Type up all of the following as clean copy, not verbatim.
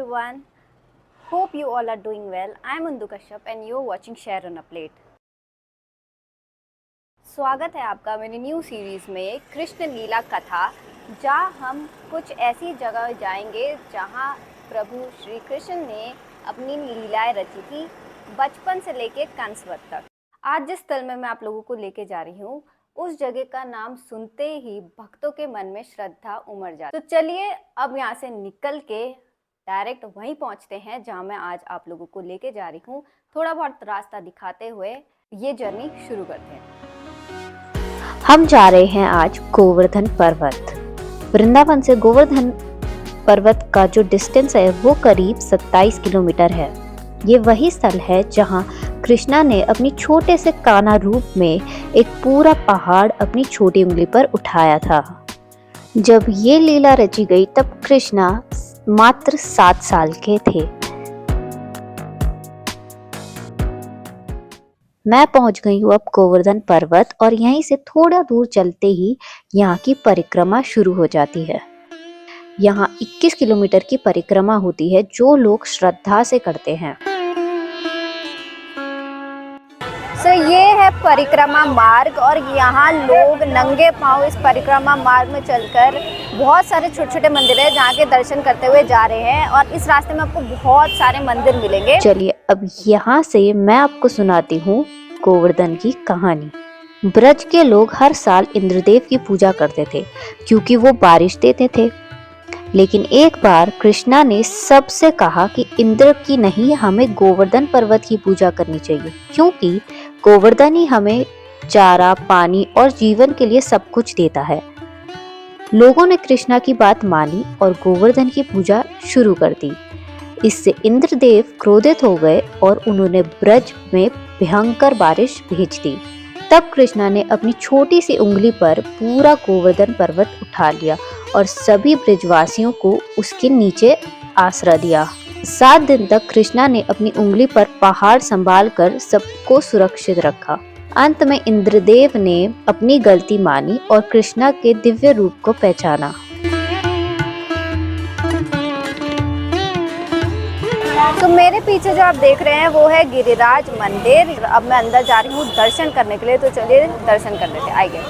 everyone. Hope you all are doing well. I am Undu Kashyap and you are watching Share on a Plate. स्वागत है आपका मेरी new series में कृष्ण लीला कथा, जहाँ हम कुछ ऐसी जगह जाएंगे जहाँ प्रभु श्री कृष्ण ने अपनी लीलाएं रची थी बचपन से लेके कंसवत तक। आज जिस स्थल में मैं आप लोगों को लेके जा रही हूँ उस जगह का नाम सुनते ही भक्तों के मन में श्रद्धा उमड़ जाती। तो चलिए अब यहाँ से निकल के डायरेक्ट वहीं पहुँचते हैं जहाँ मैं आज आप लोगों को लेके जा रही हूँ। थोड़ा बहुत रास्ता दिखाते हुए ये जर्नी शुरू करते हैं। हम जा रहे हैं आज गोवर्धन पर्वत। वृंदावन से गोवर्धन पर्वत का जो डिस्टेंस है वो करीब 27 किलोमीटर है। ये वही स्थल है जहां कृष्णा ने अपनी छोटे से कान्हा रूप में एक पूरा पहाड़ अपनी छोटी उंगली पर उठाया था। जब ये लीला रची गई तब कृष्णा मात्र 7 साल के थे। मैं पहुंच गई हूँ अब गोवर्धन पर्वत और यहीं से थोड़ा दूर चलते ही यहाँ की परिक्रमा शुरू हो जाती है। यहाँ 21 किलोमीटर की परिक्रमा होती है जो लोग श्रद्धा से करते हैं। ये है परिक्रमा मार्ग और यहाँ लोग नंगे पांव इस परिक्रमा मार्ग में चलकर बहुत सारे छोटे छोटे मंदिर है जहाँ के दर्शन करते हुए जा रहे हैं और इस रास्ते में आपको बहुत सारे मंदिर मिलेंगे। चलिए अब यहाँ से मैं आपको सुनाती हूँ गोवर्धन की कहानी। ब्रज के लोग हर साल इंद्रदेव की पूजा करते थे क्योंकि वो बारिश देते थे। लेकिन एक बार कृष्णा ने सबसे कहा कि इंद्र की नहीं, हमें गोवर्धन पर्वत की पूजा करनी चाहिए क्योंकि गोवर्धन ही हमें चारा, पानी और जीवन के लिए सब कुछ देता है। लोगों ने कृष्णा की बात मानी और गोवर्धन की पूजा शुरू कर दी। इससे इंद्रदेव क्रोधित हो गए और उन्होंने ब्रज में भयंकर बारिश भेज दी। तब कृष्णा ने अपनी छोटी सी उंगली पर पूरा गोवर्धन पर्वत उठा लिया और सभी ब्रजवासियों को उसके नीचे आसरा दिया। 7 दिन तक कृष्णा ने अपनी उंगली पर पहाड़ संभाल कर सबको सुरक्षित रखा। अंत में इंद्रदेव ने अपनी गलती मानी और कृष्णा के दिव्य रूप को पहचाना। तो मेरे पीछे जो आप देख रहे हैं वो है गिरिराज मंदिर। अब मैं अंदर जा रही हूँ दर्शन करने के लिए, तो चलिए दर्शन कर लेते हैं। आइए।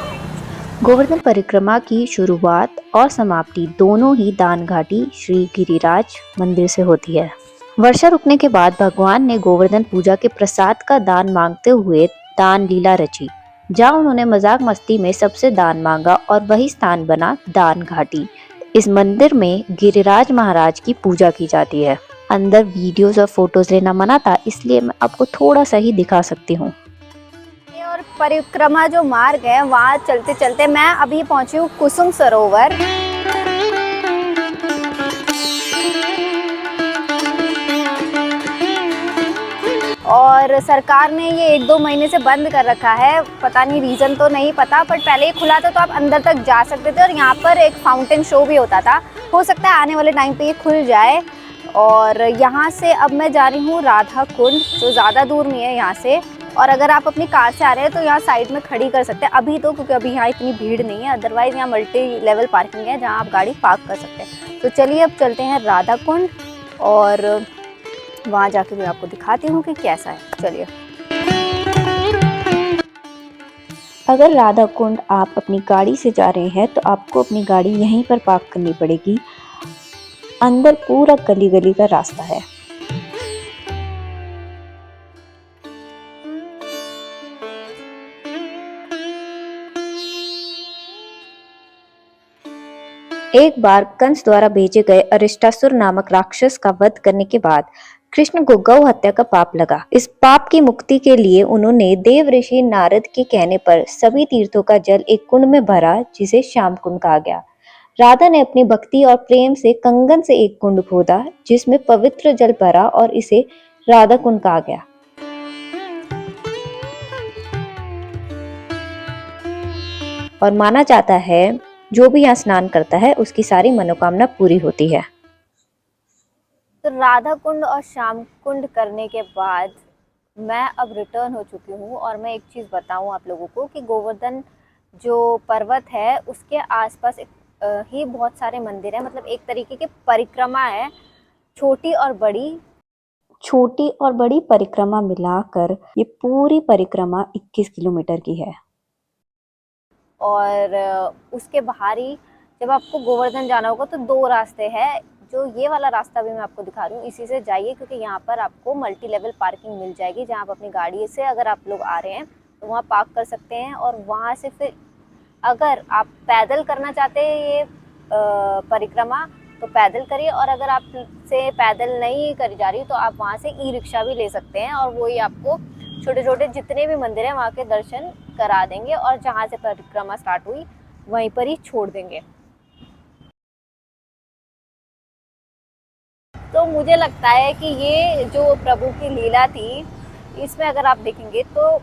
गोवर्धन परिक्रमा की शुरुआत और समाप्ति दोनों ही दान घाटी श्री गिरिराज मंदिर से होती है। वर्षा रुकने के बाद भगवान ने गोवर्धन पूजा के प्रसाद का दान मांगते हुए दान लीला रची, जहाँ उन्होंने मजाक मस्ती में सबसे दान मांगा और वही स्थान बना दान घाटी। इस मंदिर में गिरिराज महाराज की पूजा की जाती है। अंदर वीडियोस और फोटोज लेना मना था, इसलिए मैं आपको थोड़ा सा ही दिखा सकती हूँ। और परिक्रमा जो मार्ग है वहाँ चलते चलते मैं अभी पहुंची हूँ कुसुम सरोवर। और सरकार ने ये 1-2 महीने से बंद कर रखा है, पता नहीं रीज़न तो नहीं पता, बट पहले ही खुला था तो आप अंदर तक जा सकते थे और यहाँ पर एक फाउंटेन शो भी होता था। हो सकता है आने वाले टाइम पे ये खुल जाए। और यहाँ से अब मैं जा रही हूँ राधा कुंड, जो ज़्यादा दूर नहीं है यहाँ से। और अगर आप अपनी कार से आ रहे हैं तो यहाँ साइड में खड़ी कर सकते हैं अभी तो, क्योंकि अभी यहाँ इतनी भीड़ नहीं है। अदरवाइज़ यहाँ मल्टी लेवल पार्किंग है जहाँ आप गाड़ी पार्क कर सकते हैं। तो चलिए अब चलते हैं राधा कुंड और वहाँ जाके मैं आपको दिखाती हूँ कि कैसा है। चलिए। अगर राधा कुंड आप अपनी गाड़ी से जा रहे हैं तो आपको अपनी गाड़ी यहीं पर पार्क करनी पड़ेगी। अंदर पूरा गली गली का रास्ता है। एक बार कंस द्वारा भेजे गए अरिष्टासुर नामक राक्षस का वध करने के बाद कृष्ण को गौ हत्या का पाप लगा। इस पाप की मुक्ति के लिए उन्होंने देव ऋषि नारद के कहने पर सभी तीर्थों का जल एक कुंड में भरा, जिसे श्याम कुंड कहा गया। राधा ने अपनी भक्ति और प्रेम से कंगन से एक कुंड खोदा जिसमें पवित्र जल भरा और इसे राधा कुंड कहा गया। और माना जाता है जो भी यहाँ स्नान करता है उसकी सारी मनोकामना पूरी होती है। तो राधा कुंड और श्याम कुंड करने के बाद मैं अब रिटर्न हो चुकी हूँ और मैं एक चीज़ बताऊँ आप लोगों को कि गोवर्धन जो पर्वत है उसके आसपास ही बहुत सारे मंदिर हैं। मतलब एक तरीके की परिक्रमा है छोटी और बड़ी परिक्रमा मिलाकर ये पूरी परिक्रमा 21 किलोमीटर की है। और उसके बाहर ही जब आपको गोवर्धन जाना होगा तो 2 रास्ते हैं। जो ये वाला रास्ता भी मैं आपको दिखा रही हूँ, इसी से जाइए, क्योंकि यहाँ पर आपको मल्टी लेवल पार्किंग मिल जाएगी, जहाँ आप अपनी गाड़ी से अगर आप लोग आ रहे हैं तो वहाँ पार्क कर सकते हैं। और वहाँ से फिर अगर आप पैदल करना चाहते हैं ये परिक्रमा तो पैदल करिए, और अगर आप से पैदल नहीं करी जा रही तो आप वहाँ से ई रिक्शा भी ले सकते हैं, और वही आपको छोटे छोटे जितने भी मंदिर हैं वहाँ के दर्शन करा देंगे, और जहाँ से परिक्रमा स्टार्ट हुई वहीं पर ही छोड़ देंगे। तो मुझे लगता है कि ये जो प्रभु की लीला थी, इसमें अगर आप देखेंगे तो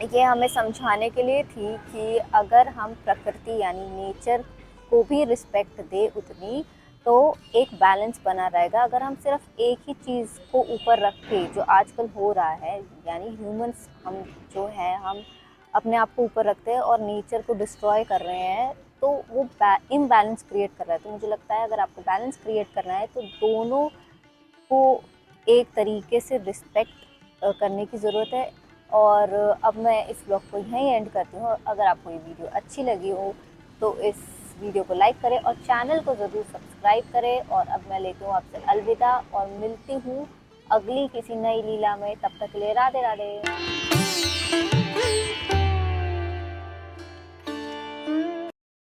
ये हमें समझाने के लिए थी कि अगर हम प्रकृति यानी नेचर को भी रिस्पेक्ट दे उतनी, तो एक बैलेंस बना रहेगा। अगर हम सिर्फ एक ही चीज़ को ऊपर रख के, जो आजकल हो रहा है, यानी ह्यूमंस हम जो हैं, हम अपने आप को ऊपर रखते हैं और नेचर को डिस्ट्रॉय कर रहे हैं, तो वो इम्बैलेंस क्रिएट कर रहा है। तो मुझे लगता है अगर आपको बैलेंस क्रिएट करना है तो दोनों को एक तरीके से रिस्पेक्ट करने की ज़रूरत है। और अब मैं इस ब्लॉग को यहीं एंड करती हूँ। अगर आपको ये वीडियो अच्छी लगी हो तो इस वीडियो को लाइक करें और चैनल को ज़रूर सब्सक्राइब करें। और अब मैं लेती हूँ आपसे अलविदा और मिलती हूँ अगली किसी नई लीला में। तब तक के लिए राधे राधे।